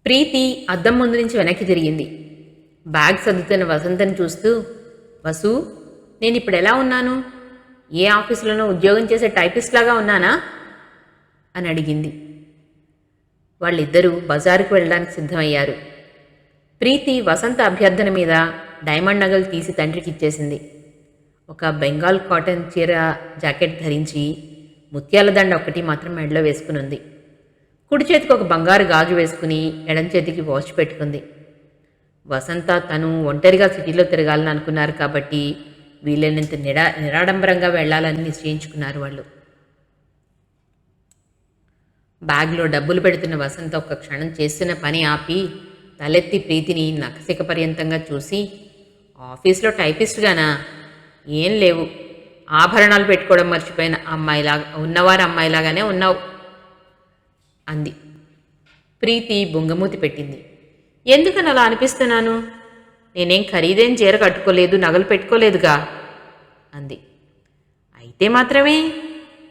ప్రీతి అద్దం ముందు నుంచి వెనక్కి తిరిగింది. బ్యాగ్ సర్దుతున్న వసంతని చూస్తూ, వసు, నేను ఇప్పుడు ఎలా ఉన్నాను? ఏ ఆఫీసులోనో ఉద్యోగం చేసే టైపిస్ట్ లాగా ఉన్నానా అని అడిగింది. వాళ్ళిద్దరూ బజారుకు వెళ్ళడానికి సిద్ధమయ్యారు. ప్రీతి వసంత అభ్యర్థన మీద డైమండ్ నగలు తీసి తండ్రికి ఇచ్చేసింది. ఒక బెంగాల్ కాటన్ చీర జాకెట్ ధరించి ముత్యాల దండ ఒక్కటి మాత్రం మెడలో వేసుకుని ఉంది. కుడి చేతికి ఒక బంగారు గాజు వేసుకుని ఎడం చేతికి వాచ్ పెట్టుకుంది. వసంత తను ఒంటరిగా సిటీలో తిరగాలని అనుకున్నారు కాబట్టి వీలైనంత నిరాడంబరంగా వెళ్లాలని నిశ్చయించుకున్నారు వాళ్ళు. బ్యాగ్లో డబ్బులు పెడుతున్న వసంత ఒక్క క్షణం చేస్తున్న పని ఆపి తలెత్తి ప్రీతిని నఖశిఖ పర్యంతంగా చూసి, ఆఫీస్లో టైపిస్ట్గానా? ఏం లేవు, ఆభరణాలు పెట్టుకోవడం మర్చిపోయిన అమ్మాయిలాగానే ఉన్నావు అంది. ప్రీతి బొంగమూతి పెట్టింది. ఎందుకని అలా అనిపిస్తున్నాను? నేనేం ఖరీదైన చీర కట్టుకోలేదు, నగలు పెట్టుకోలేదుగా అంది. అయితే మాత్రమే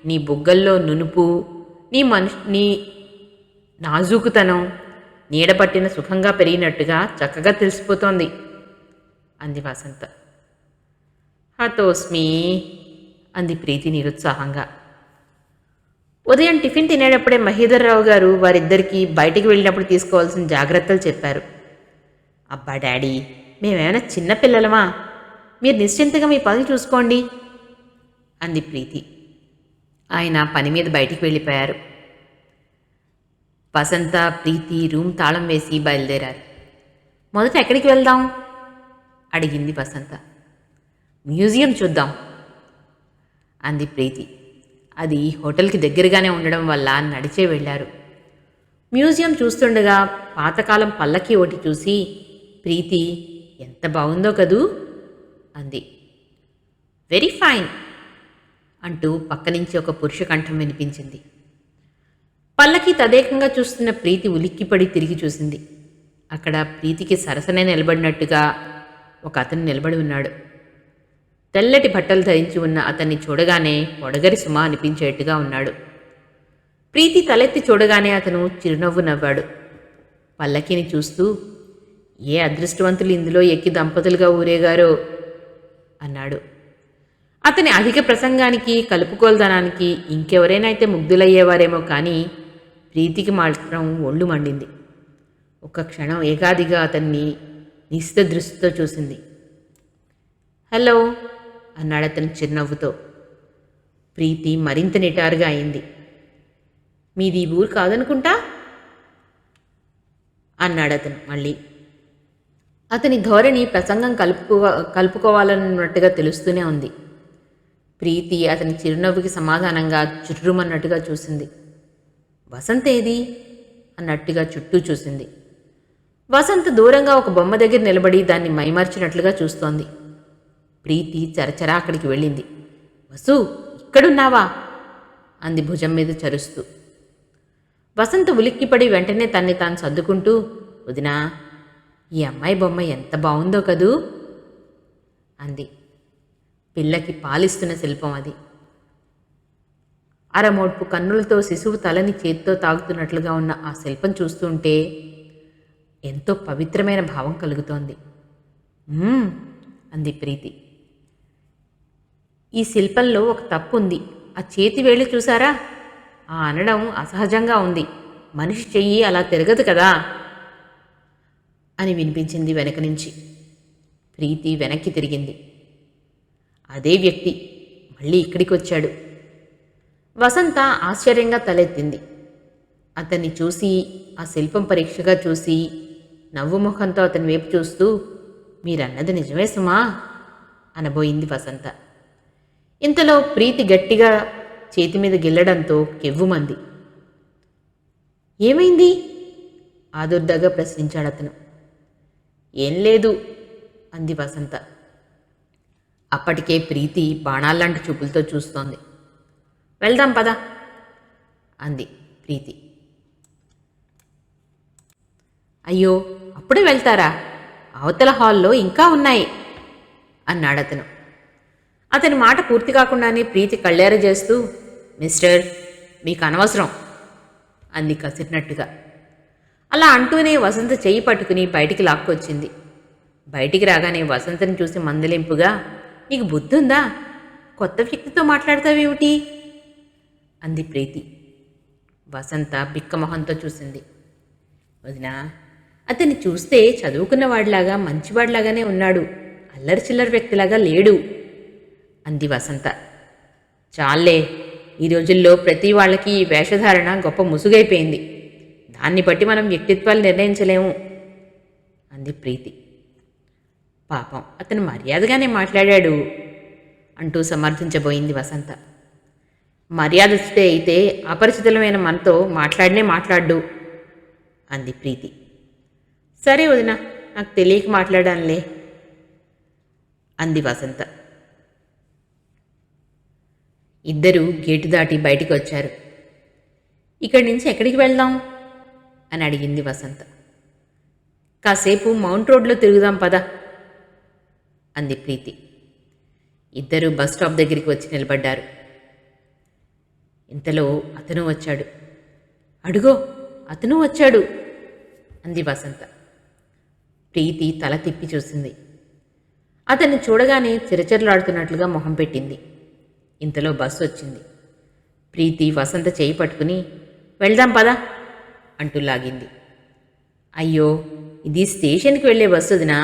నీ బుగ్గల్లో నునుపు, నీ నాజూకుతనం నీడపట్టిన సుఖంగా పెరిగినట్టుగా చక్కగా తెలిసిపోతోంది అంది వసంత. హతోస్మి అంది ప్రీతి నిరుత్సాహంగా. ఉదయం టిఫిన్ తినేటప్పుడే మహీధర్రావు గారు వారిద్దరికీ బయటికి వెళ్ళినప్పుడు తీసుకోవాల్సిన జాగ్రత్తలు చెప్పారు. అబ్బా డాడీ, మేమేమైనా చిన్నపిల్లలమా? మీరు నిశ్చింతగా మీ పనులు చూసుకోండి అంది ప్రీతి. ఆయన పని మీద బయటికి వెళ్ళిపోయారు. వసంత, ప్రీతి రూమ్ తాళం వేసి బయలుదేరారు. మొదట ఎక్కడికి వెళ్దాం అడిగింది వసంత. మ్యూజియం చూద్దాం అంది ప్రీతి. అది హోటల్కి దగ్గరగానే ఉండడం వల్ల నడిచే వెళ్ళారు. మ్యూజియం చూస్తుండగా పాతకాలం పల్లకి ఒకటి చూసి ప్రీతి, ఎంత బాగుందో కదూ అంది. వెరీ ఫైన్ అంటూ పక్క నుంచి ఒక పురుష కంఠం వినిపించింది. పల్లకి తదేకంగా చూస్తున్న ప్రీతి ఉలిక్కిపడి తిరిగి చూసింది. అక్కడ ప్రీతికి సరసనే నిలబడినట్టుగా ఒక అతను నిలబడి ఉన్నాడు. తెల్లటి బట్టలు ధరించి ఉన్న అతన్ని చూడగానే పొడగరి సుమ అనిపించేట్టుగా ఉన్నాడు. ప్రీతి తలెత్తి చూడగానే అతను చిరునవ్వు నవ్వాడు. పల్లకిని చూస్తూ, ఏ అదృష్టవంతులు ఇందులో ఎక్కి దంపతులుగా ఊరేగారో అన్నాడు. అతని అధిక ప్రసంగానికి, కలుపుకోల్దనానికి ఇంకెవరైనా అయితే ముగ్ధులయ్యేవారేమో కానీ ప్రీతికి మాత్రం ఒళ్ళు మండింది. ఒక్క క్షణం ఏకాదిగా అతన్ని నిశిత దృష్టితో చూసింది. హలో అన్నాడు అతను చిరునవ్వుతో. ప్రీతి మరింత నిటారుగా అయింది. మీది ఈ ఊరు కాదనుకుంటా అన్నాడు అతను మళ్ళీ. అతని ధోరణి ప్రసంగం కలుపుకోవాలన్నట్టుగా తెలుస్తూనే ఉంది. ప్రీతి అతని చిరునవ్వుకి సమాధానంగా చుర్రుమన్నట్టుగా చూసింది. వసంత ఏది అన్నట్టుగా చుట్టూ చూసింది. వసంత దూరంగా ఒక బొమ్మ దగ్గర నిలబడి దాన్ని మైమర్చినట్లుగా చూస్తోంది. ప్రీతి చరచరా అక్కడికి వెళ్ళింది. వసు, ఇక్కడున్నావా అంది భుజం మీద చరుస్తూ. వసంత ఉలిక్కిపడి వెంటనే తన్ని తాను సర్దుకుంటూ, వదినా, ఈ అమ్మాయి బొమ్మ ఎంత బాగుందో కదూ అంది. పిల్లకి పాలిస్తున్న శిల్పం అది. అరమోడ్పు కన్నులతో శిశువు తలని చేత్తో తాగుతున్నట్లుగా ఉన్న ఆ శిల్పం చూస్తుంటే ఎంతో పవిత్రమైన భావం కలుగుతోంది. అంది ప్రీతి. ఈ శిల్పంలో ఒక తప్పు ఉంది. ఆ చేతి వేళ్ళు చూసారా? ఆ అనడం అసహజంగా ఉంది. మనిషి చెయ్యి అలా తిరగదు కదా అని వినిపించింది వెనక నుంచి. ప్రీతి వెనక్కి తిరిగింది. అదే వ్యక్తి మళ్ళీ ఇక్కడికి వచ్చాడు. వసంత ఆశ్చర్యంగా తలెత్తింది. అతన్ని చూసి, ఆ శిల్పం పరీక్షగా చూసి, నవ్వు ముఖంతో అతని వైపు చూస్తూ, మీరన్నది నిజమే సుమా అనబోయింది వసంత. ఇంతలో ప్రీతి గట్టిగా చేతి మీద గిల్లడంతో కెవ్వుమంది. ఏమైంది ఆదుర్దాగా ప్రశ్నించాడు అతను. ఏం లేదు అంది వసంత. అప్పటికే ప్రీతి బాణాల్లాంటి చూపులతో చూస్తోంది. వెళ్దాం పద అంది ప్రీతి. అయ్యో, అప్పుడే వెళ్తారా? అవతల హాల్లో ఇంకా ఉన్నాయి అన్నాడతను. అతని మాట పూర్తి కాకుండానే ప్రీతి కళ్ళేర చేస్తూ, మిస్టర్, మీకు అనవసరం అంది కసిరినట్టుగా. అలా అంటూనే వసంత చెయ్యి పట్టుకుని బయటికి లాక్కొచ్చింది. బయటికి రాగానే వసంతని చూసి మందలింపుగా, నీకు బుద్ధుందా? కొత్త వ్యక్తితో మాట్లాడతావేమిటి? అంది ప్రీతి. వసంత బిక్కమొహంతో చూసింది. వదినా, అతన్ని చూస్తే చదువుకున్నవాడిలాగా మంచివాడిలాగానే ఉన్నాడు, అల్లరి చిల్లరి వ్యక్తిలాగా లేడు అంది వసంత. చాలే, ఈ రోజుల్లో ప్రతి వాళ్ళకి ఈ వేషధారణ గొప్ప ముసుగైపోయింది. దాన్ని బట్టి మనం వ్యక్తిత్వాలు నిర్ణయించలేము అంది ప్రీతి. పాపం, అతను మర్యాదగానే మాట్లాడాడు అంటూ సమర్థించబోయింది వసంత. మర్యాదస్తే అయితే అపరిచితులమైన మనతో మాట్లాడు అంది ప్రీతి. సరే వదిన, నాకు తెలియక మాట్లాడానులే అంది వసంత. ఇద్దరూ గేటు దాటి బయటికి వచ్చారు. ఇక్కడి నుంచి ఎక్కడికి వెళ్దాం అని అడిగింది వసంత. కాసేపు మౌంట్ రోడ్లో తిరుగుదాం పద అంది ప్రీతి. ఇద్దరూ బస్ స్టాప్ దగ్గరికి వచ్చి నిలబడ్డారు. ఇంతలో అతను వచ్చాడు. అడుగో, అతను వచ్చాడు అంది వసంత. ప్రీతి తల తిప్పి చూసింది. అతన్ని చూడగానే చిరచిరలాడుతున్నట్లుగా మొహం పెట్టింది. ఇంతలో బస్సు వచ్చింది. ప్రీతి వసంత చేయి పట్టుకుని వెళ్దాం పదా అంటూ లాగింది. అయ్యో, ఇది స్టేషన్కి వెళ్ళే బస్సు వదినా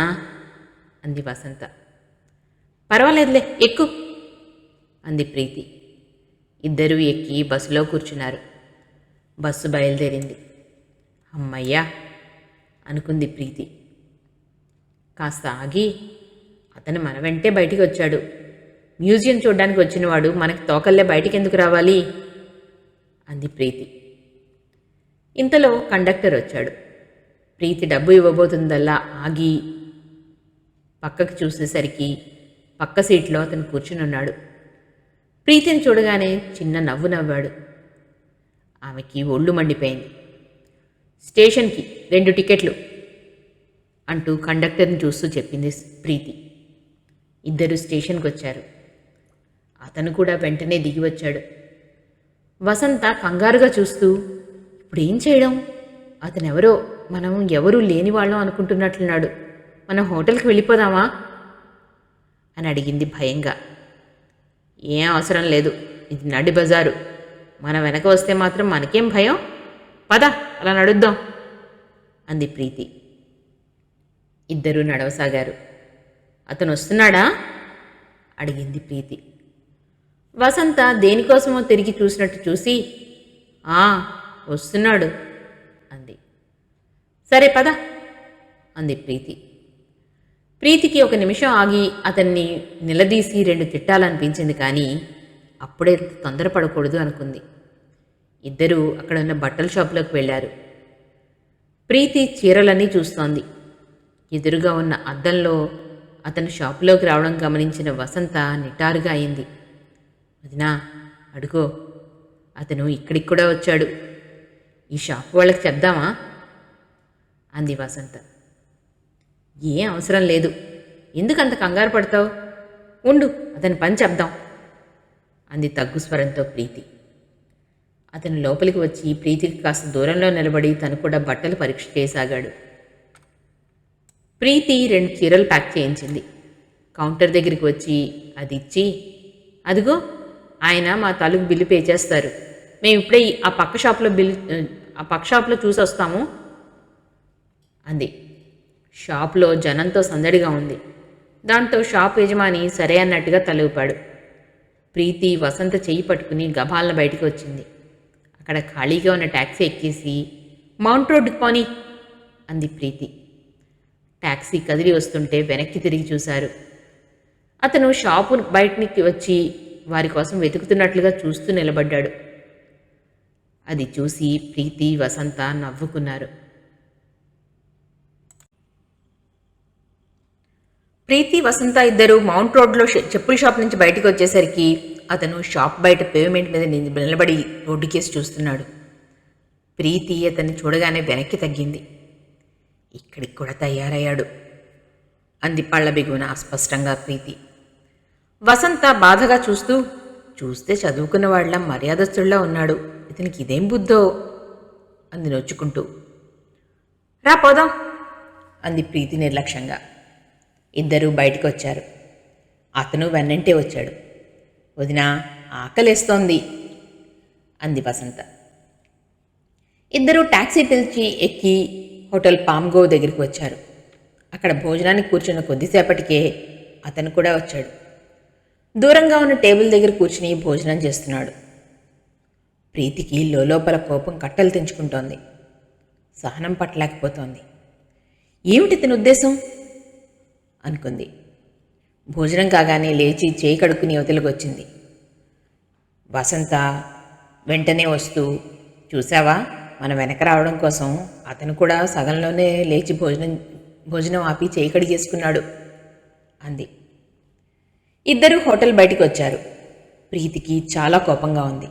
అంది వసంత. పర్వాలేదులే, ఎక్కు అంది ప్రీతి. ఇద్దరూ ఎక్కి బస్సులో కూర్చున్నారు. బస్సు బయలుదేరింది. అమ్మయ్యా అనుకుంది ప్రీతి. కాస్త ఆగి, అతను మన వెంటే బయటికి వచ్చాడు. మ్యూజియం చూడ్డానికి వచ్చినవాడు మనకి తోకల్లే బయటికి ఎందుకు రావాలి అంది ప్రీతి. ఇంతలో కండక్టర్ వచ్చాడు. ప్రీతి డబ్బు ఇవ్వబోతుందల్లా ఆగి పక్కకి చూసేసరికి పక్క సీట్లో అతను కూర్చునున్నాడు. ప్రీతిని చూడగానే చిన్న నవ్వు నవ్వాడు. ఆమెకి ఒళ్ళు మండిపోయింది. స్టేషన్కి 2 టికెట్లు అంటూ కండక్టర్ని చూస్తూ చెప్పింది ప్రీతి. ఇద్దరు స్టేషన్కి వచ్చారు. అతను కూడా వెంటనే దిగి వచ్చాడు. వసంత కంగారుగా చూస్తూ, ఇప్పుడేం చేయడం? అతనెవరో, మనం ఎవరూ లేని వాళ్ళం అనుకుంటున్నట్లున్నాడు. మనం హోటల్కి వెళ్ళిపోదామా అని అడిగింది భయంగా. ఏం అవసరం లేదు, ఇది నడి బజారు. మన వెనక వస్తే మాత్రం మనకేం భయం? పద, అలా నడుద్దాం అంది ప్రీతి. ఇద్దరూ నడవసాగారు. అతను వస్తున్నాడా అడిగింది ప్రీతి. వసంత దేనికోసమో తిరిగి చూసినట్టు చూసి, వస్తున్నాడు అంది. సరే పద అంది ప్రీతి. ప్రీతికి ఒక నిమిషం ఆగి అతన్ని నిలదీసి 2 తిట్టాలనిపించింది. కానీ అప్పుడే తొందరపడకూడదు అనుకుంది. ఇద్దరూ అక్కడున్న బట్టల షాపులోకి వెళ్ళారు. ప్రీతి చీరలన్నీ చూస్తోంది. ఎదురుగా ఉన్న అద్దంలో అతను షాపులోకి రావడం గమనించిన వసంత నిటారుగా అయింది. వదినా, అడుగో, అతను ఇక్కడికి కూడా వచ్చాడు. ఈ షాపు వాళ్ళకి చెప్దామా అంది వసంత. ఏం అవసరం లేదు, ఎందుకంత కంగారు పడతావు? ఉండు, అతని పని చెప్దాం అంది తగ్గు స్వరంతో ప్రీతి. అతను లోపలికి వచ్చి ప్రీతికి కాస్త దూరంలో నిలబడి తను కూడా బట్టలు పరీక్ష చేయసాగాడు. ప్రీతి 2 చీరలు ప్యాక్ చేయించింది. కౌంటర్ దగ్గరికి వచ్చి అది ఇచ్చి, అదిగో, ఆయన మా తాలూకు బిల్లు పే చేస్తారు. మేము ఇప్పుడే ఆ పక్క షాప్లో చూసి వస్తాము అంది. షాప్లో జనంతో సందడిగా ఉంది. దాంతో షాప్ యజమాని సరే అన్నట్టుగా తలూపాడు. ప్రీతి వసంత చెయ్యి పట్టుకుని గభాలను బయటికి వచ్చింది. అక్కడ ఖాళీగా ఉన్న ట్యాక్సీ ఎక్కేసి మౌంట్ రోడ్డుకి పోనీ అంది ప్రీతి. ట్యాక్సీ కదిలి వస్తుంటే వెనక్కి తిరిగి చూశారు. అతను షాపు బయటికి వచ్చి వారి కోసం వెతుకుతున్నట్లుగా చూస్తూ నిలబడ్డాడు. అది చూసి ప్రీతి వసంత నవ్వుకున్నారు. ప్రీతి వసంత ఇద్దరు మౌంట్ రోడ్లో చెప్పుల షాప్ నుంచి బయటకు వచ్చేసరికి అతను షాప్ బయట పేమెంట్ మీద నిలబడి రోడ్డుకేసి చూస్తున్నాడు. ప్రీతి అతన్ని చూడగానే వెనక్కి తగ్గింది. ఇక్కడికి కూడా తయారయ్యాడు అంది పళ్ళ బిగున అస్పష్టంగా ప్రీతి. వసంత బాధగా చూస్తే చదువుకున్నవాళ్ల మర్యాదస్తుల్లా ఉన్నాడు, ఇతనికి ఇదేం బుద్ధో అంది నొచ్చుకుంటూ. రా పోదాం అంది ప్రీతి నిర్లక్ష్యంగా. ఇద్దరూ బయటికి వచ్చారు. అతను వెన్నంటే వచ్చాడు. వదినా, ఆకలేస్తోంది అంది వసంత. ఇద్దరూ టాక్సీ పిలిచి ఎక్కి హోటల్ పామ్గో దగ్గరికి వచ్చారు. అక్కడ భోజనానికి కూర్చున్న కొద్దిసేపటికే అతను కూడా వచ్చాడు. దూరంగా ఉన్న టేబుల్ దగ్గర కూర్చుని భోజనం చేస్తున్నాడు. ప్రీతికి లోపల కోపం కట్టలు తెంచుకుంటోంది. సహనం పట్టలేకపోతోంది. ఏమిటి ఇతని ఉద్దేశం అనుకుంది. భోజనం కాగానే లేచి చేయి కడుక్కుని యువతలకు వచ్చింది. వసంత వెంటనే వస్తూ, చూసావా, మన వెనక రావడం కోసం అతను కూడా సగంలోనే లేచి భోజనం ఆపి చేయి కడిగేసుకున్నాడు అంది. ఇద్దరూ హోటల్ బయటికి వచ్చారు. ప్రీతికి చాలా కోపంగా ఉంది.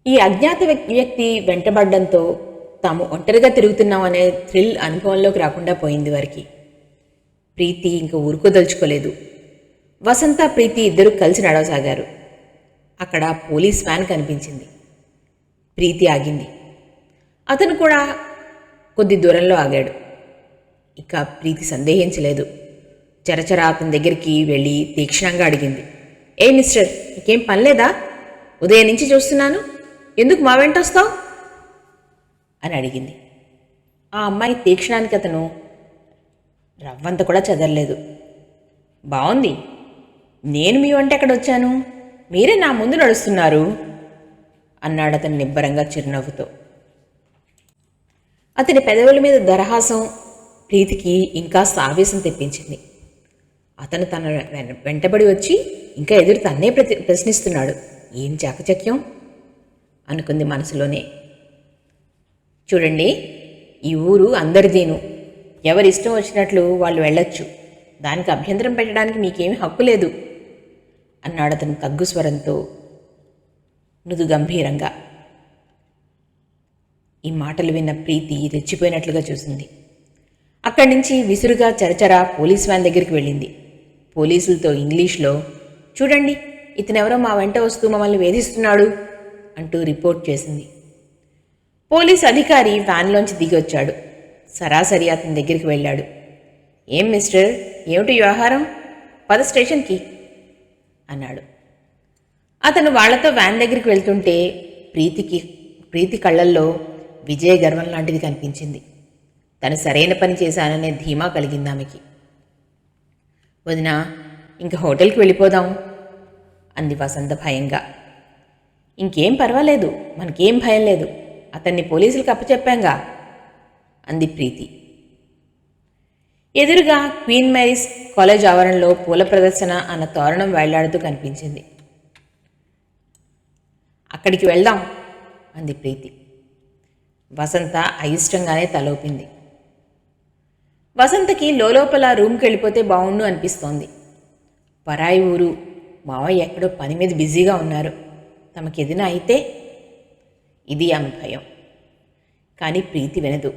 ఈ అజ్ఞాత వ్యక్తి వెంటబడ్డంతో తాము ఒంటరిగా తిరుగుతున్నామనే థ్రిల్ అనుభవంలోకి రాకుండా పోయింది వారికి. ప్రీతి ఇంక ఊరుకోదలుచుకోలేదు. వసంత, ప్రీతి ఇద్దరూ కలిసి నడవసాగారు. అక్కడ పోలీస్ వ్యాన్ కనిపించింది. ప్రీతి ఆగింది. అతను కూడా కొద్ది దూరంలో ఆగాడు. ఇక ప్రీతి సందేహించలేదు. చరచర అతని దగ్గరికి వెళ్ళి తీక్షణంగా అడిగింది. ఏ మిస్టర్, నీకేం పనిలేదా? ఉదయం నుంచి చూస్తున్నాను, ఎందుకు మా వెంట వస్తావు అని అడిగింది. ఆ అమ్మాయి తీక్షణానికి అతను రవ్వంత కూడా చెదరలేదు. బాగుంది, నేను మీ వెంట ఎక్కడ వచ్చాను, మీరే నా ముందు నడుస్తున్నారు అన్నాడు అతను నిబ్బరంగా చిరునవ్వుతో. అతని పెదవుల మీద దరహాసం ప్రీతికి ఇంకా ఆవేశం తెప్పించింది. అతను తన వెంటబడి వచ్చి ఇంకా ఎదురు తన్నే ప్రశ్నిస్తున్నాడు. ఏం చాకచక్యం అనుకుంది మనసులోనే. చూడండి, ఈ ఊరు అందరిదీను, ఎవరిష్టం వచ్చినట్లు వాళ్ళు వెళ్ళొచ్చు, దానికి అభ్యంతరం పెట్టడానికి మీకేమీ హక్కు లేదు అన్నాడు అతను తగ్గు స్వరంతో, మృదు గంభీరంగా. ఈ మాటలు విన్న ప్రీతి రెచ్చిపోయినట్లుగా చూసింది. అక్కడి నుంచి విసురుగా చరచర పోలీస్ వ్యాన్ దగ్గరికి వెళ్ళింది. పోలీసులతో ఇంగ్లీష్లో, చూడండి, ఇతనెవరో మా వెంట వస్తూ మమ్మల్ని వేధిస్తున్నాడు అంటూ రిపోర్ట్ చేసింది. పోలీస్ అధికారి వ్యాన్లోంచి దిగి వచ్చాడు. సరాసరి అతని దగ్గరికి వెళ్ళాడు. ఏం మిస్టర్, ఏమిటి వ్యవహారం, పద స్టేషన్కి అన్నాడు. అతను వాళ్లతో వ్యాన్ దగ్గరికి వెళ్తుంటే ప్రీతి కళ్ళల్లో విజయ గర్వం లాంటిది కనిపించింది. తను సరైన పని చేశాననే ధీమా కలిగింది ఆమెకి. వదినా, ఇంక హోటల్కి వెళ్ళిపోదాం అంది వసంత భయంగా. ఇంకేం పర్వాలేదు, మనకేం భయం లేదు, అతన్ని పోలీసులకు అప్పచెప్పాంగా అంది ప్రీతి. ఎదురుగా క్వీన్ మేరీస్ కాలేజ్ ఆవరణలో పూల ప్రదర్శన అన్న తోరణం వేళ్లాడుతూ కనిపించింది. అక్కడికి వెళ్దాం అంది ప్రీతి. వసంత అయిష్టంగానే తలోపింది. వసంతకి లోపల రూమ్కి వెళ్ళిపోతే బావుండు అనిపిస్తోంది. పరాయి ఊరు, మావయ్య ఎక్కడో పని మీద బిజీగా ఉన్నారు, తమకేదైనా అయితే ఇది ఆమె భయం. కానీ ప్రీతి వినదు.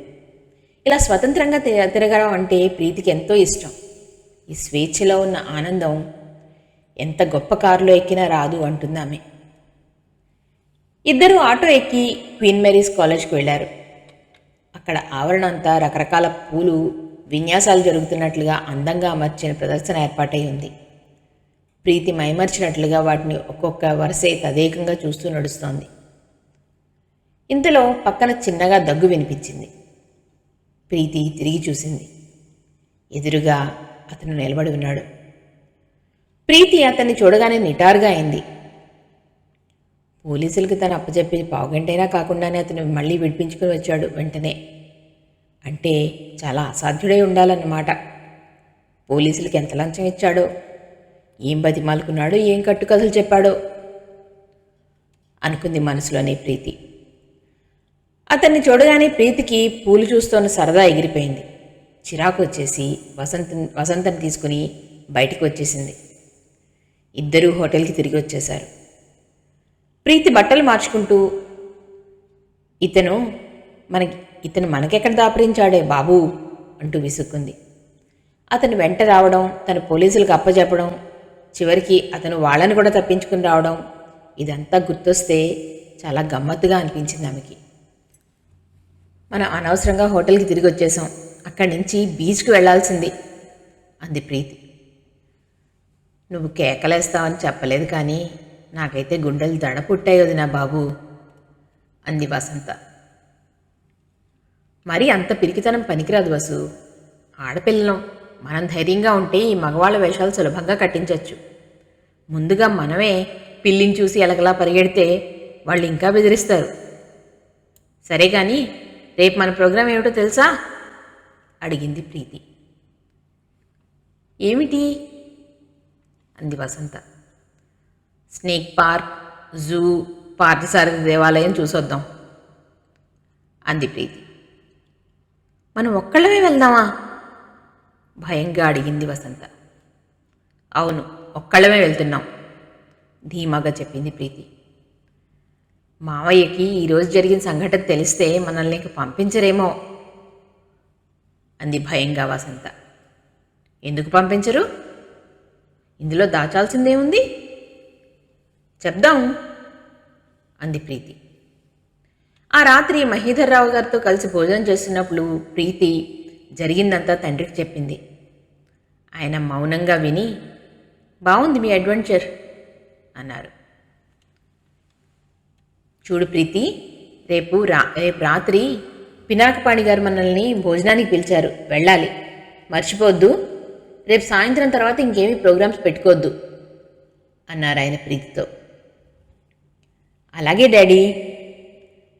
ఇలా స్వతంత్రంగా తిరగడం అంటే ప్రీతికి ఎంతో ఇష్టం. ఈ స్వేచ్ఛలో ఉన్న ఆనందం ఎంత గొప్ప కారులో ఎక్కినా రాదు అంటుంది ఆమె. ఇద్దరూ ఆటో ఎక్కి క్వీన్ మేరీస్ కాలేజ్కి వెళ్ళారు. అక్కడ ఆవరణ అంతా రకరకాల పూలు విన్యాసాలు జరుగుతున్నట్లుగా అందంగా అమర్చిన ప్రదర్శన ఏర్పాటై ఉంది. ప్రీతి మైమర్చినట్లుగా వాటిని ఒక్కొక్క వరుసే తదేకంగా చూస్తూ నడుస్తోంది. ఇంతలో పక్కన చిన్నగా దగ్గు వినిపించింది. ప్రీతి తిరిగి చూసింది. ఎదురుగా అతను నిలబడి ఉన్నాడు. ప్రీతి అతన్ని చూడగానే నిటారుగా అయింది. పోలీసులకు తను అప్పచెప్పి పావుగంటైనా కాకుండానే అతను మళ్ళీ విడిపించుకుని వచ్చాడు వెంటనే. అంటే చాలా అసాధ్యుడై ఉండాలన్నమాట. పోలీసులకి ఎంత లంచం ఇచ్చాడో, ఏం బతిమాలుకున్నాడో, ఏం కట్టుకథలు చెప్పాడో అనుకుంది మనసులోనే ప్రీతి. అతన్ని చూడగానే ప్రీతికి పూలు చూస్తోన్న సరదా ఎగిరిపోయింది. చిరాకు వచ్చేసి వసంతని తీసుకుని బయటికి వచ్చేసింది. ఇద్దరూ హోటల్కి తిరిగి వచ్చేశారు. ప్రీతి బట్టలు మార్చుకుంటూ, ఇతను మనకెక్కడ దాపరించాడే బాబూ అంటూ విసుక్కుంది. అతను వెంట రావడం, తను పోలీసులకు అప్పచెప్పడం, చివరికి అతను వాళ్ళని కూడా తప్పించుకుని రావడం, ఇదంతా గుర్తొస్తే చాలా గమ్మత్తుగా అనిపించింది ఆమెకి. మనం అనవసరంగా హోటల్కి తిరిగి వచ్చేసాం. అక్కడి నుంచి బీచ్కి వెళ్లాల్సింది అంది ప్రీతి. నువ్వు కేకలేస్తావని చెప్పలేదు కానీ నాకైతే గుండెలు దడ పుట్టాయి వదినా బాబు అంది వసంత. మరి అంత పిరికితనం పనికిరాదు వసు. ఆడపిల్లం, మనం ధైర్యంగా ఉంటే ఈ మగవాళ్ళ వేషాలు సులభంగా కట్టించవచ్చు. ముందుగా మనమే పిల్లిని చూసి ఎలకలా పరిగెడితే వాళ్ళు ఇంకా బెదిరిస్తారు. సరే కానీ రేపు మన ప్రోగ్రాం ఏమిటో తెలుసా అడిగింది ప్రీతి. ఏమిటి అంది వసంత. స్నేక్ పార్క్, జూ, పార్థసారథి దేవాలయం చూసొద్దాం అంది ప్రీతి. మనం ఒక్కళ్ళమే వెళ్దామా భయంగా అడిగింది వసంత. అవును, ఒక్కళ్ళమే వెళ్తున్నాం ధీమాగా చెప్పింది ప్రీతి. మావయ్యకి ఈరోజు జరిగిన సంఘటన తెలిస్తే మనల్ని ఇంక పంపించరేమో అంది భయంగా వసంత. ఎందుకు పంపించరు? ఇందులో దాచాల్సిందేముంది, చెప్దాం అంది ప్రీతి. ఆ రాత్రి మహీధర్రావు గారితో కలిసి భోజనం చేస్తున్నప్పుడు ప్రీతి జరిగిందంతా తండ్రికి చెప్పింది. ఆయన మౌనంగా విని, బాగుంది మీ అడ్వెంచర్ అన్నారు. చూడు ప్రీతి, రేపు రాత్రి పినాకపాణి గారు మనల్ని భోజనానికి పిలిచారు, వెళ్ళాలి, మర్చిపోద్దు. రేపు సాయంత్రం తర్వాత ఇంకేమీ ప్రోగ్రామ్స్ పెట్టుకోవద్దు అన్నారు ఆయన ప్రీతితో. అలాగే డాడీ,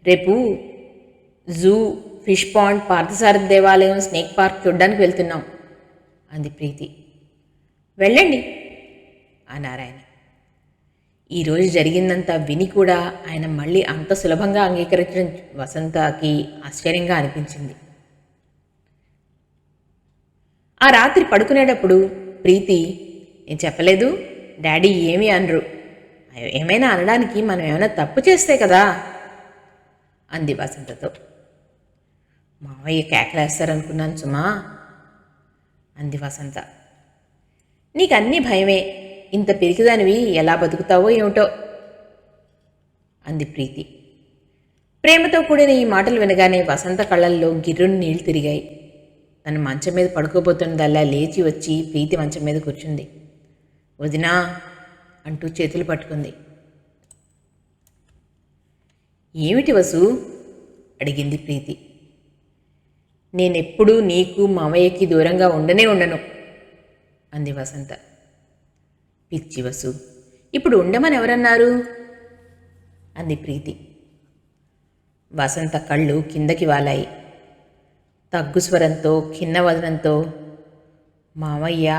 రేపు జూ, ఫిష్ పాండ్, పార్థసారథి దేవాలయం, స్నేక్ పార్క్ చూడ్డానికి వెళ్తున్నాం అంది ప్రీతి. వెళ్ళండి అన్నారు ఆయన. ఈరోజు జరిగిందంతా విని కూడా ఆయన మళ్ళీ అంత సులభంగా అంగీకరించడం వసంతకి ఆశ్చర్యంగా అనిపించింది. ఆ రాత్రి పడుకునేటప్పుడు ప్రీతి, నేను చెప్పలేదు, డాడీ ఏమీ అనరు, ఏమైనా అనడానికి మనం ఏమైనా తప్పు చేస్తే కదా అంది వసంతతో. మావయ్య కేకలేస్తారనుకున్నాను సుమా అంది వసంత. నీకన్నీ భయమే, ఇంత పిరికిదానివి ఎలా బతుకుతావో ఏమిటో అంది ప్రీతి. ప్రేమతో కూడిన ఈ మాటలు వినగానే వసంత కళ్ళల్లో గిర్రుని నీళ్లు తిరిగాయి. తను మంచం మీద పడుకోబోతున్నదల్లా లేచి వచ్చి ప్రీతి మంచం మీద కూర్చుంది. వదినా అంటూ చేతులు పట్టుకుంది. ఏమిటి వసు అడిగింది ప్రీతి. నేనెప్పుడూ నీకు మామయ్యకి దూరంగా ఉండను అంది వసంత. పిచ్చి వసు, ఇప్పుడు ఉండమని ఎవరన్నారు అంది ప్రీతి. వసంత కళ్ళు కిందకి వాలాయి. తగ్గు స్వరంతో, ఖిన్న వదనంతో, మామయ్య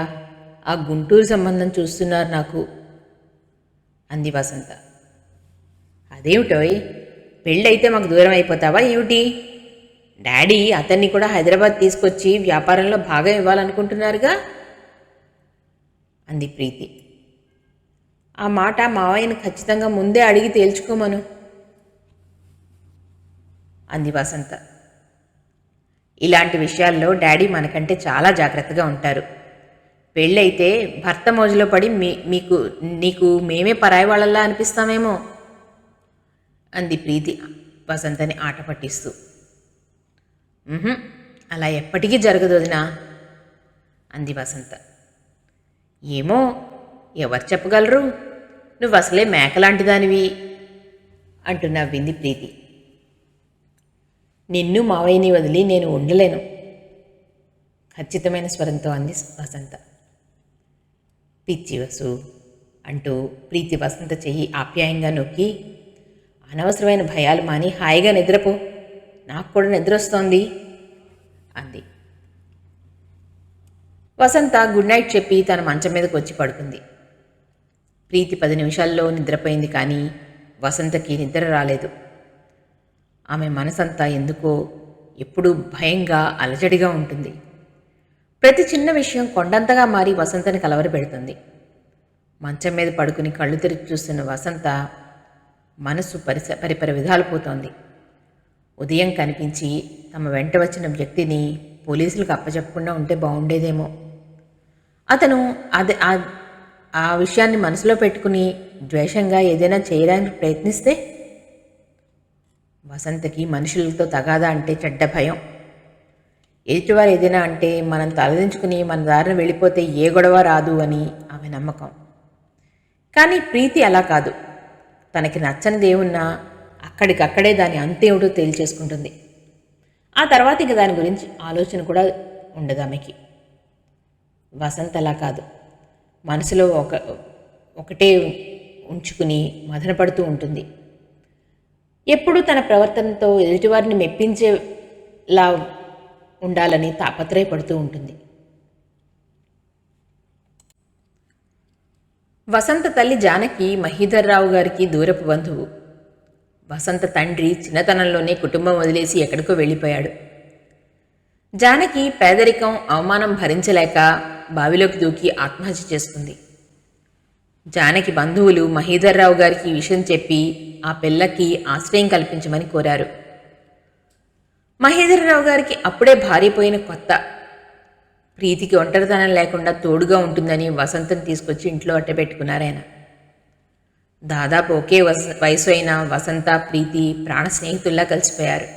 ఆ గుంటూరు సంబంధం చూస్తున్నారు నాకు అంది వసంత. అదేమిటోయ్, పెళ్ళైతే మాకు దూరం అయిపోతావా ఏమిటి? డాడీ అతన్ని కూడా హైదరాబాద్ తీసుకొచ్చి వ్యాపారంలో భాగం ఇవ్వాలనుకుంటున్నారుగా అంది ప్రీతి. ఆ మాట మావయ్యను ఖచ్చితంగా ముందే అడిగి తేల్చుకోమను అంది వసంత. ఇలాంటి విషయాల్లో డాడీ మనకంటే చాలా జాగ్రత్తగా ఉంటారు. పెళ్ళైతే భర్త మోజులో పడి నీకు మేమే పరాయి వాళ్ళల్లా అనిపిస్తామేమో అంది ప్రీతి వసంతని ఆట పట్టిస్తూ. అలా ఎప్పటికీ జరగదు వదినా అంది వసంత. ఏమో, ఎవరు చెప్పగలరు, నువ్వు అసలే మేకలాంటిదానివి అంటూ నవ్వింది ప్రీతి. నిన్ను మావయ్యని వదిలి నేను ఉండలేను ఖచ్చితమైన స్వరంతో అంది వసంత. పిచ్చి వసు అంటూ ప్రీతి వసంత చెయ్యి ఆప్యాయంగా నొక్కి, అనవసరమైన భయాలు మాని హాయిగా నిద్రపో, నాకు కూడా నిద్ర వస్తోంది అంది. వసంత గుడ్ నైట్ చెప్పి తన మంచం మీదకి వచ్చి పడుకుంది. ప్రీతి 10 నిమిషాల్లో నిద్రపోయింది, కానీ వసంతకి నిద్ర రాలేదు. ఆమె మనసంతా ఎందుకో ఎప్పుడూ భయంగా అలజడిగా ఉంటుంది. ప్రతి చిన్న విషయం కొండంతగా మారి వసంతని కలవరపెడుతుంది. మంచం మీద పడుకుని కళ్ళు తెరిచి చూస్తున్న వసంత మనసు పరిపర విధాలు పోతోంది. ఉదయం కనిపించి తమ వెంట వచ్చిన వ్యక్తిని పోలీసులకు అప్పచెప్పకుండా ఉంటే బాగుండేదేమో. అతను ఆ విషయాన్ని మనసులో పెట్టుకుని ద్వేషంగా ఏదైనా చేయడానికి ప్రయత్నిస్తే వసంతకి మనుషులతో తగాదా అంటే చెడ్డ భయం. ఎదుటివారు ఏదైనా అంటే మనం తలదించుకుని మన దారిన వెళ్ళిపోతే ఏ గొడవ రాదు అని ఆమె నమ్మకం. కానీ ప్రీతి అలా కాదు. తనకి నచ్చనిది ఏమున్నా అక్కడికక్కడే దాని అంతేమిటో తేల్చేసుకుంటుంది. ఆ తర్వాత ఇక దాని గురించి ఆలోచన కూడా ఉండదు ఆమెకి. వసంత అలా కాదు. మనసులో ఒకటే ఉంచుకుని మదనపడుతూ ఉంటుంది. ఎప్పుడూ తన ప్రవర్తనతో ఎదుటివారిని మెప్పించేలా ఉండాలని తాపత్రయపడుతూ ఉంటుంది. వసంత తల్లి జానకి మహీధర్రావు గారికి దూరపు బంధువు. వసంత తండ్రి చిన్నతనంలోనే కుటుంబం వదిలేసి ఎక్కడికో వెళ్ళిపోయాడు. జానకి పేదరికం అవమానం భరించలేక బావిలోకి దూకి ఆత్మహత్య చేసుకుంది. జానకి బంధువులు మహీధర్రావు గారికి ఈ విషయం చెప్పి ఆ పిల్లకి ఆశ్రయం కల్పించమని కోరారు. మహేంద్రరావు గారికి అప్పుడే భార్యపోయిన కొత్త. ప్రీతికి ఒంటరితనం లేకుండా తోడుగా ఉంటుందని వసంతం తీసుకొచ్చి ఇంట్లో అట్టబెట్టుకున్నారాయన. దాదాపు ఒకే వయసు అయిన వసంత ప్రీతి ప్రాణ స్నేహితుల్లా కలిసిపోయారు.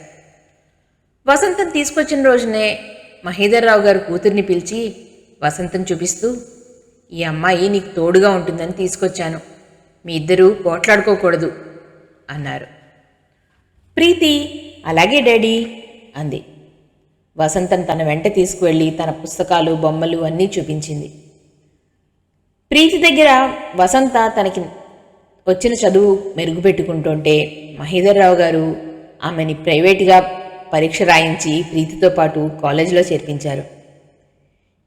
వసంతం తీసుకొచ్చిన రోజునే మహేంద్రరావు గారు కూతుర్ని పిలిచి వసంతం చూపిస్తూ, ఈ అమ్మాయి నీకు తోడుగా ఉంటుందని తీసుకొచ్చాను, మీ ఇద్దరూ పోట్లాడుకోకూడదు అన్నారు. ప్రీతి అలాగే డాడీ అంది. వసంతం తన వెంట తీసుకువెళ్ళి తన పుస్తకాలు బొమ్మలు అన్నీ చూపించింది. ప్రీతి దగ్గర వసంత తనకి వచ్చిన చదువు మెరుగుపెట్టుకుంటుంటే మహేంద్రరావు గారు ఆమెని ప్రైవేటుగా పరీక్ష రాయించి ప్రీతితో పాటు కాలేజీలో చేర్పించారు.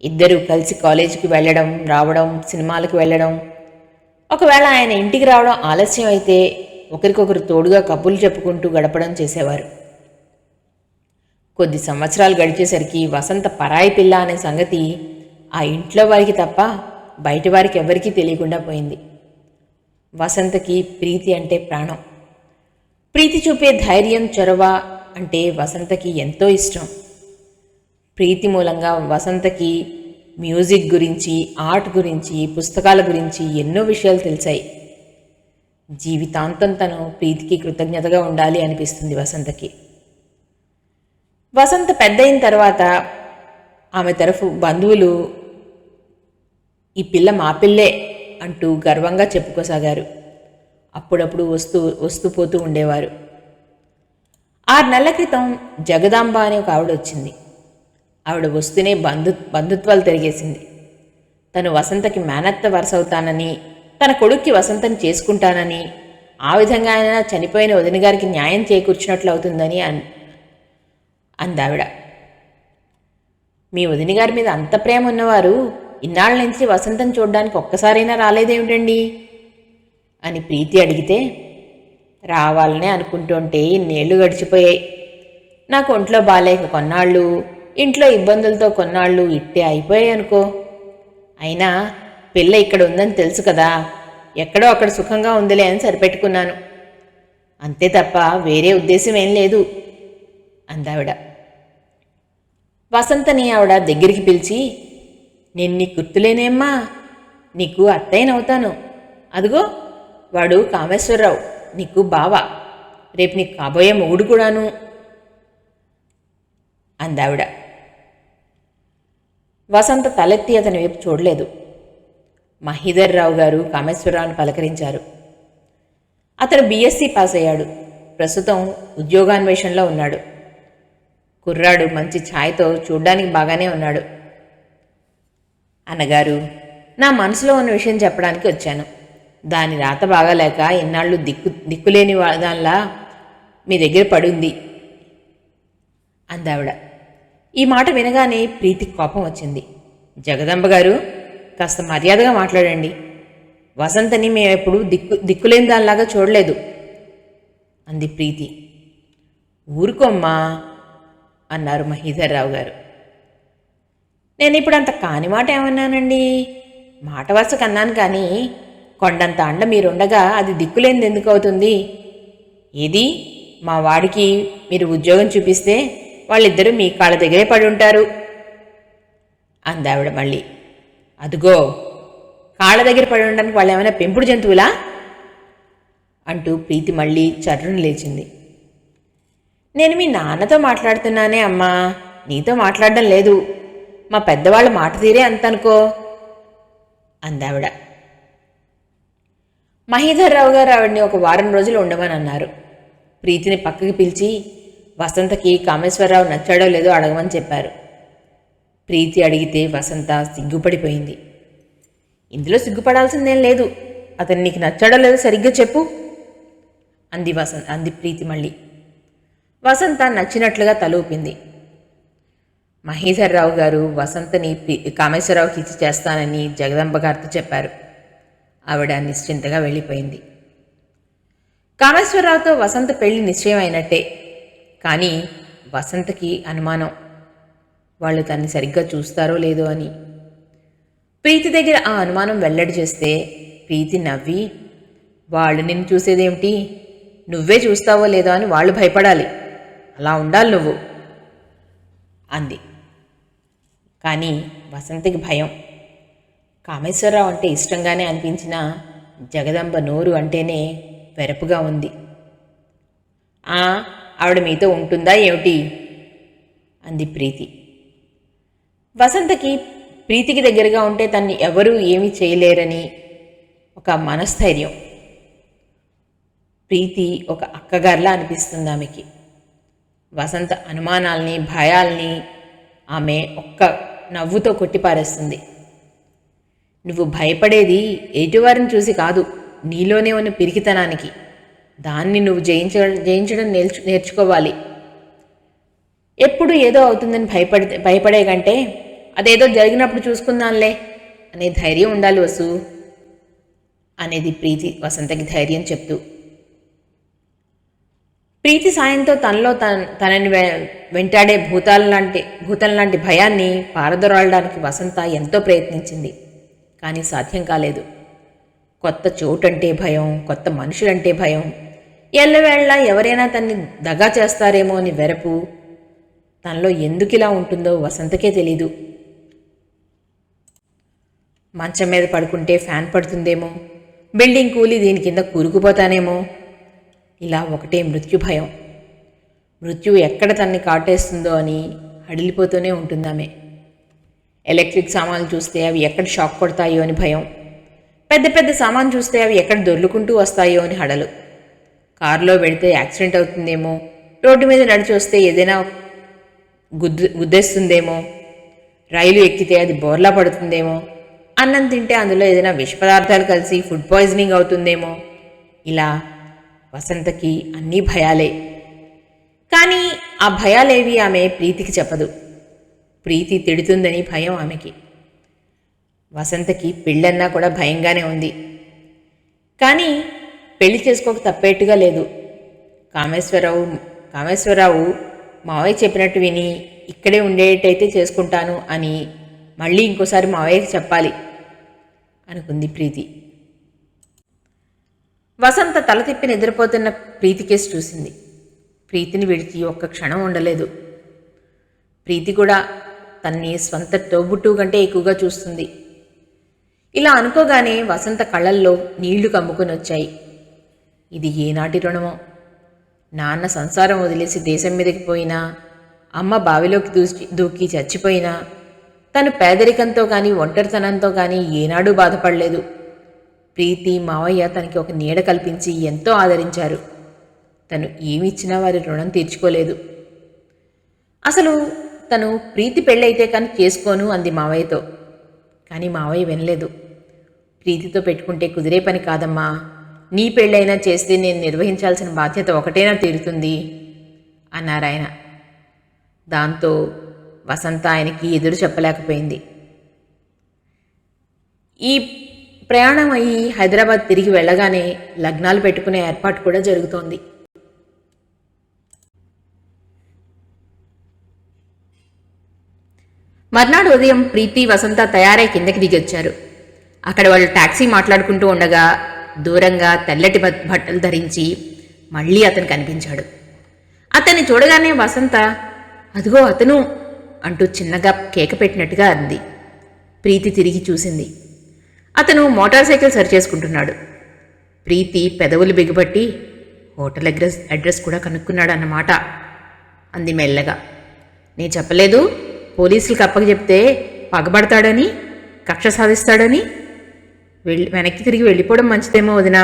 ఇద్దరూ కలిసి కాలేజీకి వెళ్ళడం రావడం, సినిమాలకు వెళ్ళడం, ఒకవేళ ఆయన ఇంటికి రావడం ఆలస్యం అయితే ఒకరికొకరు తోడుగా కబుర్లు చెప్పుకుంటూ గడపడం చేసేవారు. కొద్ది సంవత్సరాలు గడిచేసరికి వసంత పరాయి పిల్ల అనే సంగతి ఆ ఇంట్లో వారికి తప్ప బయటి వారికి ఎవరికీ తెలియకుండా పోయింది. వసంతకి ప్రీతి అంటే ప్రాణం. ప్రీతి చూపే ధైర్యం, చొరవ అంటే వసంతకి ఎంతో ఇష్టం. ప్రీతి మూలంగా వసంతకి మ్యూజిక్ గురించి, ఆర్ట్ గురించి, పుస్తకాల గురించి ఎన్నో విషయాలు తెలిసాయి. జీవితాంతం తను ప్రీతికి కృతజ్ఞతగా ఉండాలి అనిపిస్తుంది వసంతకి. వసంత పెద్దయిన తర్వాత ఆమె తరఫు బంధువులు ఈ పిల్ల మా పిల్లే అంటూ గర్వంగా చెప్పుకోసాగారు. అప్పుడప్పుడు వస్తూ పోతూ ఉండేవారు. 6 నెలల క్రితం జగదాంబ అనే ఒక ఆవిడ వచ్చింది. ఆవిడ వస్తూనే బంధుత్వాలు తిరిగేసింది. తను వసంతకి మేనత్త వరుస అవుతానని, తన కొడుక్కి వసంతని చేసుకుంటానని, ఆ విధంగా ఆయన చనిపోయిన వదిన గారికి న్యాయం చేకూర్చినట్లు అవుతుందని అందావిడ. మీ వదిన గారి మీద అంత ప్రేమ ఉన్నవారు ఇన్నాళ్ళ నుంచి వసంతం చూడ్డానికి ఒక్కసారైనా రాలేదేమిటండి అని ప్రీతి అడిగితే, రావాలనే అనుకుంటుంటే ఇన్నేళ్లు గడిచిపోయాయి. నాకు ఒంట్లో బాలేక కొన్నాళ్ళు, ఇంట్లో ఇబ్బందులతో కొన్నాళ్ళు ఇట్టే అయిపోయాయి అనుకో. అయినా పిల్ల ఇక్కడ ఉందని తెలుసు కదా, ఎక్కడో అక్కడ సుఖంగా ఉందిలే అని సరిపెట్టుకున్నాను. అంతే తప్ప వేరే ఉద్దేశం ఏం లేదు అందావిడ. వసంతని ఆవిడ దగ్గరికి పిలిచి, నేను నీకు గుర్తులేనేమ్మా, నీకు అత్తయ్యనవుతాను. అదిగో వాడు కామేశ్వరరావు, నీకు బావ, రేపు నీకు కాబోయే మొగుడు కూడాను అందావిడ. వసంత తలెత్తి అతని వైపు చూడలేదు. మహీధర్రావు గారు కామేశ్వరరావుని పలకరించారు. అతడు బీఎస్సీ పాస్ అయ్యాడు. ప్రస్తుతం ఉద్యోగాన్వేషణలో ఉన్నాడు. కుర్రాడు మంచి ఛాయ్తో చూడ్డానికి బాగానే ఉన్నాడు. అన్నగారు, నా మనసులో ఉన్న విషయం చెప్పడానికి వచ్చాను. దాని రాత బాగాలేక ఇన్నాళ్ళు దిక్కులేని దానిలా మీ దగ్గర పడింది అందావిడ. ఈ మాట వినగానే ప్రీతికి కోపం వచ్చింది. జగదంబ గారు, కాస్త మర్యాదగా మాట్లాడండి. వసంతని మేమెప్పుడు దిక్కులేని దానిలాగా చూడలేదు అంది ప్రీతి. ఊరుకోమ్మా అన్నారు మహీధర్రావు గారు. నేను ఇప్పుడు అంత కాని మాట ఏమన్నానండి? మాట వరుసకు అన్నాను, కానీ కొండంత అండ మీరుండగా అది దిక్కులేనిది ఎందుకు అవుతుంది? ఏది మా వాడికి మీరు ఉద్యోగం చూపిస్తే వాళ్ళిద్దరూ మీ కాళ్ళ దగ్గరే పడి ఉంటారు అందావిడ మళ్ళీ. అదుగో, కాళ్ళ దగ్గర పడి ఉండడానికి వాళ్ళు ఏమైనా పెంపుడు జంతువులా అంటూ ప్రీతి మళ్ళీ చర్రును లేచింది. నేను మీ నాన్నతో మాట్లాడుతున్నానే అమ్మా, నీతో మాట్లాడడం లేదు. మా పెద్దవాళ్ళ మాట తీరే అంతనుకో అందావిడ. మహీధర్రావు గారు ఆవిడ్ని ఒక వారం రోజులు ఉండమని అన్నారు. ప్రీతిని పక్కకి పిలిచి వసంతకి కామేశ్వరరావు నచ్చాడో లేదో అడగమని చెప్పారు. ప్రీతి అడిగితే వసంత సిగ్గుపడిపోయింది. ఇందులో సిగ్గుపడాల్సిందేం లేదు, అతను నీకు నచ్చాడో లేదో సరిగ్గా చెప్పు అంది ప్రీతి మళ్ళీ. వసంత నచ్చినట్లుగా తలూపింది. మహీధర్రావు గారు వసంతని కామేశ్వరరావుకి ఇచ్చి చేస్తానని జగదంబ గారితో చెప్పారు. ఆవిడ నిశ్చింతగా వెళ్ళిపోయింది. కామేశ్వరరావుతో వసంత పెళ్లి నిశ్చయం అయినట్టే. కానీ వసంతకి అనుమానం, వాళ్ళు తన్ని సరిగ్గా చూస్తారో లేదో అని. ప్రీతి దగ్గర ఆ అనుమానం వెల్లడి చేస్తే ప్రీతి నవ్వి, వాళ్ళు నిన్ను చూసేదేమిటి, నువ్వే చూస్తావో లేదో అని వాళ్ళు భయపడాలి, అలా ఉండాలి నువ్వు అంది. కానీ వసంతకి భయం. కామేశ్వరరావు అంటే ఇష్టంగానే అనిపించినా జగదంబ నోరు అంటేనే వెరపుగా ఉంది. ఆవిడ మీతో ఉంటుందా ఏమిటి అంది ప్రీతి. వసంతకి ప్రీతికి దగ్గరగా ఉంటే తన్ని ఎవరూ ఏమీ చేయలేరని ఒక మనస్థైర్యం. ప్రీతి ఒక అక్కగారిలా అనిపిస్తుంది ఆమెకి. వసంత అనుమానాల్ని భయాల్ని ఆమె ఒక్క నవ్వుతో కొట్టిపారేస్తుంది. నువ్వు భయపడేది ఎటువారిని చూసి కాదు, నీలోనే ఉన్న పిరికితనానికి. దాన్ని నువ్వు జయించడం నేర్చుకోవాలి. ఎప్పుడు ఏదో అవుతుందని భయపడే కంటే అదేదో జరిగినప్పుడు చూసుకుందాంలే అనే ధైర్యం ఉండాలి వసు అనేది ప్రీతి వసంతకి ధైర్యం చెప్తూ. ప్రీతి సాయంతో తనలో తనని వెంటాడే భూతం లాంటి భయాన్ని పారదొరలడానికి వసంత ఎంతో ప్రయత్నించింది. కానీ సాధ్యం కాలేదు. కొత్త చోటంటే భయం, కొత్త మనుషులంటే భయం, ఎల్లవేళ ఎవరైనా తన్ని దగా చేస్తారేమో అని వెరపు తనలో ఎందుకిలా ఉంటుందో వసంతకే తెలీదు. మంచం మీద పడుకుంటే ఫ్యాన్ పడుతుందేమో, బిల్డింగ్ కూలి దీని కింద కూరుకుపోతానేమో, ఇలా ఒకటే మృత్యు భయం. మృత్యువు ఎక్కడ తన్ని కాటేస్తుందో అని హడిలిపోతూనే ఉంటుందామె. ఎలక్ట్రిక్ సామాన్లు చూస్తే అవి ఎక్కడ షాక్ కొడతాయో అని భయం. పెద్ద పెద్ద సామాన్లు చూస్తే అవి ఎక్కడ దొర్లుకుంటూ వస్తాయో అని హడలు. కారులో వెళితే యాక్సిడెంట్ అవుతుందేమో, రోడ్డు మీద నడిచి వస్తే ఏదైనా గుద్దేస్తుందేమో, రైలు ఎక్కితే అది బోర్లా పడుతుందేమో, అన్నం తింటే అందులో ఏదైనా విష పదార్థాలు కలిసి ఫుడ్ పాయిజనింగ్ అవుతుందేమో, ఇలా వసంతకి అన్నీ భయాలే. కానీ ఆ భయాలేవి ఆమె ప్రీతికి చెప్పదు. ప్రీతి తిడుతుందని భయం ఆమెకి. వసంతకి పెళ్ళన్నా కూడా భయంగానే ఉంది. కానీ పెళ్లి చేసుకోక తప్పేట్టుగా లేదు. కామేశ్వరరావు మావయ్య చెప్పినట్టు విని ఇక్కడే ఉండేటైతే చేసుకుంటాను అని మళ్ళీ ఇంకోసారి మావయ్యకి చెప్పాలి అనుకుంది ప్రీతి. వసంత తల తిప్పి నిద్రపోతున్న ప్రీతికేసి చూసింది. ప్రీతిని విడిచి ఒక్క క్షణం ఉండలేదు. ప్రీతి కూడా తన్ని స్వంత తోబుట్టు కంటే ఎక్కువగా చూస్తుంది. ఇలా అనుకోగానే వసంత కళ్ళల్లో నీళ్లు కమ్ముకొని వచ్చాయి. ఇది ఏనాటి రుణమో. నాన్న సంసారం వదిలేసి దేశం మీదకి పోయినా, అమ్మ బావిలోకి దూకి చచ్చిపోయినా తను పేదరికంతో కానీ ఒంటరితనంతో కానీ ఏనాడూ బాధపడలేదు. ప్రీతి మావయ్య తనకి ఒక నీడ కల్పించి ఎంతో ఆదరించారు. తను ఏమిచ్చినా వారి రుణం తీర్చుకోలేదు. అసలు తను ప్రీతి పెళ్ళైతే కానీ చేసుకోను అంది మావయ్యతో. కానీ మావయ్య వినలేదు. ప్రీతితో పెట్టుకుంటే కుదిరే పని కాదమ్మా, నీ పెళ్ళైనా చేస్తే నేను నిర్వహించాల్సిన బాధ్యత ఒకటేనా తీరుతుంది అన్నారాయన. దాంతో వసంత ఆయనకి ఎదురు చెప్పలేకపోయింది. ఈ ప్రయాణం అయ్యి హైదరాబాద్ తిరిగి వెళ్ళగానే లగ్నాలు పెట్టుకునే ఏర్పాటు కూడా జరుగుతోంది. మర్నాడు ఉదయం ప్రీతి వసంత తయారై కిందకి దిగొచ్చారు. అక్కడ వాళ్ళు టాక్సీ మాట్లాడుకుంటూ ఉండగా దూరంగా తెల్లటి బట్టలు ధరించి మళ్ళీ అతను కనిపించాడు. అతన్ని చూడగానే వసంత అదిగో అతను అంటూ చిన్నగా కేక పెట్టినట్టుగా అంది. ప్రీతి తిరిగి చూసింది. అతను మోటార్ సైకిల్ సరిచేసుకుంటున్నాడు. ప్రీతి పెదవులు బిగబట్టి హోటల్ అడ్రస్ కూడా కనుక్కున్నాడు అన్నమాట అంది మెల్లగా. నేను చెప్పలేదు పోలీసులకు అప్పచెప్తే పగబడతాడని, కక్ష సాధిస్తాడని? వెనక్కి తిరిగి వెళ్ళిపోవడం మంచిదేమో వదినా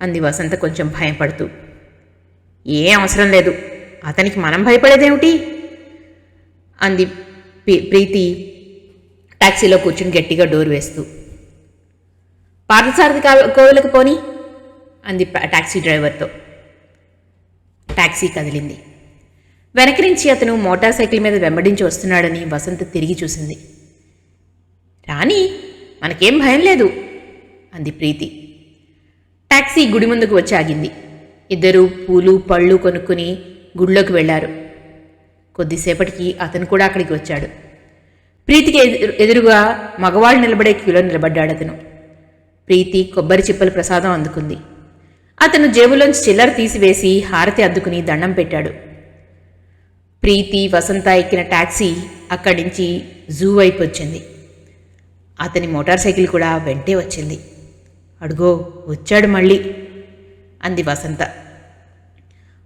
అంది వసంత కొంచెం భయపడుతూ. ఏం అవసరం లేదు, అతనికి మనం భయపడేదేమిటి అంది ప్రీతి టాక్సీలో కూర్చుని గట్టిగా డోర్ వేస్తూ. పార్థసారథి కోవిలకు పోని అంది టాక్సీ డ్రైవర్తో. టాక్సీ కదిలింది. వెనక నుంచి అతను మోటార్ సైకిల్ మీద వెంబడించి వస్తున్నాడని వసంత తిరిగి చూసింది. రాణి, మనకేం భయం లేదు అంది ప్రీతి. టాక్సీ గుడి ముందుకు వచ్చి ఆగింది. ఇద్దరూ పూలు పళ్ళు కొనుక్కుని గుడిలోకి వెళ్లారు. కొద్దిసేపటికి అతను కూడా అక్కడికి వచ్చాడు. ప్రీతికి ఎదురుగా మగవాళ్ళు నిలబడే క్యూలో నిలబడ్డాడు అతను. ప్రీతి కొబ్బరి చిప్పల ప్రసాదం అందుకుంది. అతను జేబులోంచి చిల్లర తీసివేసి హారతి అద్దుకుని దండం పెట్టాడు. ప్రీతి వసంత ఎక్కిన టాక్సీ అక్కడి నుంచి జూ వైపు వచ్చింది. అతని మోటార్ సైకిల్ కూడా వెంటే వచ్చింది. అడుగో వచ్చాడు మళ్ళీ అంది వసంత.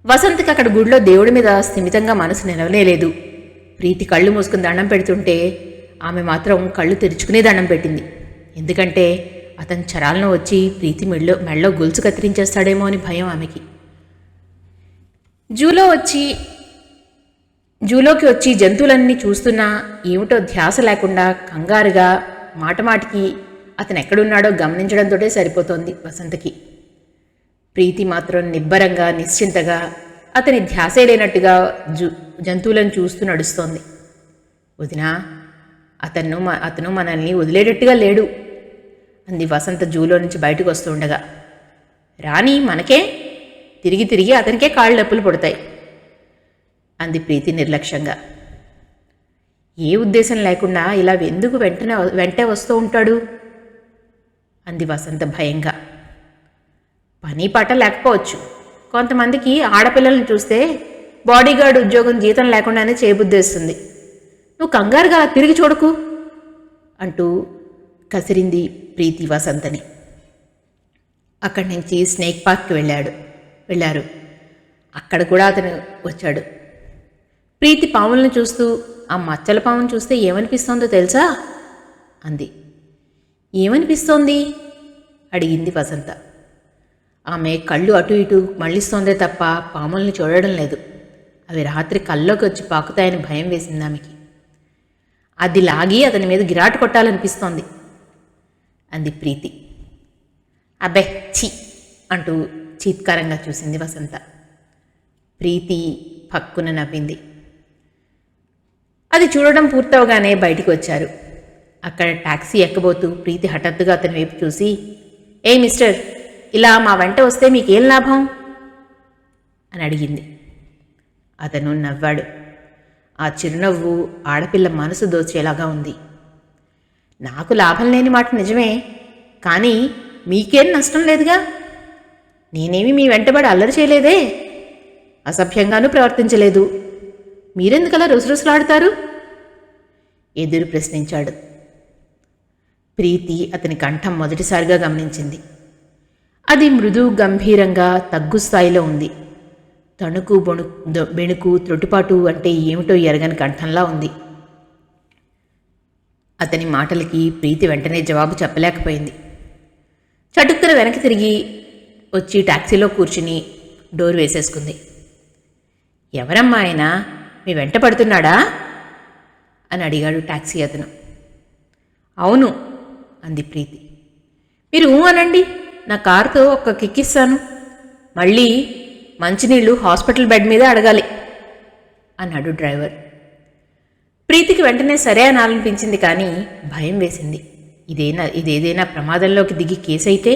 వసంతకి అక్కడ గుడిలో దేవుడి మీద స్థిమితంగా మనసు నిలవలేదు. ప్రీతి కళ్ళు మూసుకుని దండం పెడుతుంటే ఆమె మాత్రం కళ్ళు తెరుచుకునే దండం పెట్టింది. ఎందుకంటే అతను చరాలను వచ్చి ప్రీతి మెళ్ళో గొలుసు కత్తిరించేస్తాడేమో అని భయం ఆమెకి. జూలోకి వచ్చి జంతువులన్నీ చూస్తున్నా ఏమిటో ధ్యాస లేకుండా కంగారుగా మాటమాటికి అతను ఎక్కడున్నాడో గమనించడంతోటే సరిపోతోంది వసంతకి. ప్రీతి మాత్రం నిబ్బరంగా నిశ్చింతగా అతని ధ్యాసే లేనట్టుగా జంతువులను చూస్తూ నడుస్తోంది. వదినా, అతను మనల్ని వదిలేటట్టుగా లేడు అంది వసంత జూలో నుంచి బయటకు వస్తూ ఉండగా. రాణి, మనకే తిరిగి తిరిగి అతనికే కాళ్ళు నొప్పులు పుడతాయి అంది ప్రీతి నిర్లక్ష్యంగా. ఏ ఉద్దేశం లేకుండా ఇలా ఎందుకు వెంటే వస్తూ ఉంటాడు అంది వసంత భయంగా. పని పాట లేకపోవచ్చు. కొంతమందికి ఆడపిల్లల్ని చూస్తే బాడీగార్డ్ ఉద్యోగం జీతం లేకుండానే చేయబుద్దేస్తుంది. నువ్వు కంగారుగా తిరిగి చూడకు అంటూ కసిరింది ప్రీతి వసంతని. అక్కడి నుంచి స్నేక్ పార్క్కి వెళ్ళారు. అక్కడ కూడా అతను వచ్చాడు. ప్రీతి పాములను చూస్తూ, ఆ మచ్చల పామును చూస్తే ఏమనిపిస్తోందో తెలుసా అంది. ఏమనిపిస్తోంది అడిగింది వసంత. ఆమె కళ్ళు అటు ఇటు మళ్ళిస్తోందే తప్ప పాముల్ని చూడడం లేదు. అవి రాత్రి కల్లోకి వచ్చి పాకుతాయని భయం వేసింది ఆమెకి. అది లాగి అతని మీద గిరాటు కొట్టాలనిపిస్తోంది అంది ప్రీతి. అబ్బే ఛీ అంటూ చీత్కారంగా చూసింది వసంత. ప్రీతి పక్కున నవ్వింది. అది చూడడం పూర్తవగానే బయటికి వచ్చారు. అక్కడ టాక్సీ ఎక్కబోతూ ప్రీతి హఠాత్తుగా అతని వైపు చూసి, ఏ మిస్టర్, ఇలా మా వెంట వస్తే మీకేం లాభం అని అడిగింది. అతను నవ్వాడు. ఆ చిరునవ్వు ఆడపిల్ల మనసు దోచేలాగా ఉంది. నాకు లాభం లేని మాట నిజమే, కానీ మీకేం నష్టం లేదుగా. నేనేమి మీ వెంటబడి అల్లరి చేయలేదే, అసభ్యంగానూ ప్రవర్తించలేదు. మీరెందుకలా రుసరుసలాడతారు ఎదురు ప్రశ్నించాడు. ప్రీతి అతని కంఠం మొదటిసారిగా గమనించింది. అది మృదు గంభీరంగా తగ్గు స్థాయిలో ఉంది. తణుకు బెణుకు త్రొట్టుపాటు అంటే ఏమిటో ఎరగని కంఠంలా ఉంది. అతని మాటలకి ప్రీతి వెంటనే జవాబు చెప్పలేకపోయింది. చటుక్కున వెనక్కి తిరిగి వచ్చి టాక్సీలో కూర్చుని డోర్ వేసేసుకుంది. ఎవరమ్మా ఆయన, మీ వెంట పడుతున్నాడా అని అడిగాడు టాక్సీ అతను. అవును అంది ప్రీతి. మీరు అనండి, నా కారుతో ఒక్క కిక్కిస్తాను, మళ్ళీ మంచినీళ్ళు హాస్పిటల్ బెడ్ మీద అడగాలి అన్నాడు డ్రైవర్. ప్రీతికి వెంటనే సరే అనాలనిపించింది, కానీ భయం వేసింది. ఇదేదైనా ప్రమాదంలోకి దిగి కేసైతే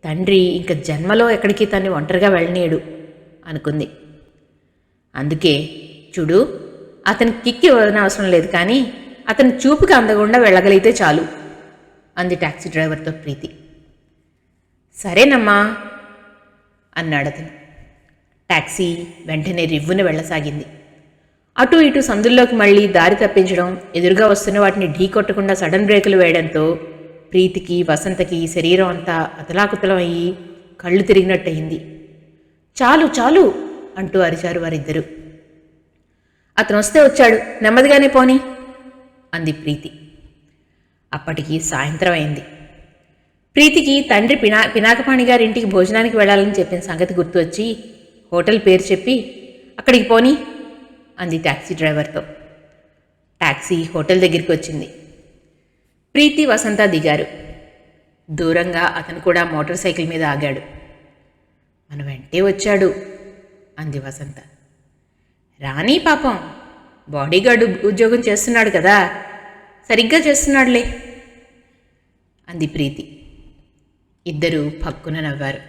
తండ్రి ఇంక జన్మలో ఎక్కడికి తన్ని ఒంటరిగా వెళ్ళనీయడు అనుకుంది. అందుకే చూడు, అతనికి కిక్కి ఇవ్వనవసరం లేదు, కానీ అతని చూపుకి అందకుండా వెళ్ళగలిగితే చాలు అంది టాక్సీ డ్రైవర్తో ప్రీతి. సరేనమ్మా అన్నాడు అతను. టాక్సీ వెంటనే రివ్వున వెళ్ళసాగింది. అటు ఇటు సందుల్లోకి మళ్ళీ దారి తప్పించడం, ఎదురుగా వస్తున్న వాటిని ఢీ కొట్టకుండా సడన్ బ్రేకులు వేయడంతో ప్రీతికి వసంతకి శరీరం అంతా అతలాకుతలం అయ్యి కళ్ళు తిరిగినట్టయింది. చాలు చాలు అంటూ అరిచారు వారిద్దరూ. అతను వస్తే వచ్చాడు, నెమ్మదిగానే పోని అంది ప్రీతి. అప్పటికి సాయంత్రం అయింది. ప్రీతికి తండ్రి పినాకపాణి గారింటికి భోజనానికి వెళ్ళాలని చెప్పిన సంగతి గుర్తు వచ్చి హోటల్ పేరు చెప్పి అక్కడికి పోని అంది ట్యాక్సీ డ్రైవర్తో. ట్యాక్సీ హోటల్ దగ్గరికి వచ్చింది. ప్రీతి వసంత దిగారు. దూరంగా అతను కూడా మోటార్ సైకిల్ మీద ఆగాడు. మన వెంటే వచ్చాడు అంది వసంత. రాణి పాపం, బాడీగార్డు ఉద్యోగం చేస్తున్నాడు కదా, సరిగ్గా చేస్తున్నాడులే అంది ప్రీతి. ఇద్దరూ పక్కున నవ్వారు.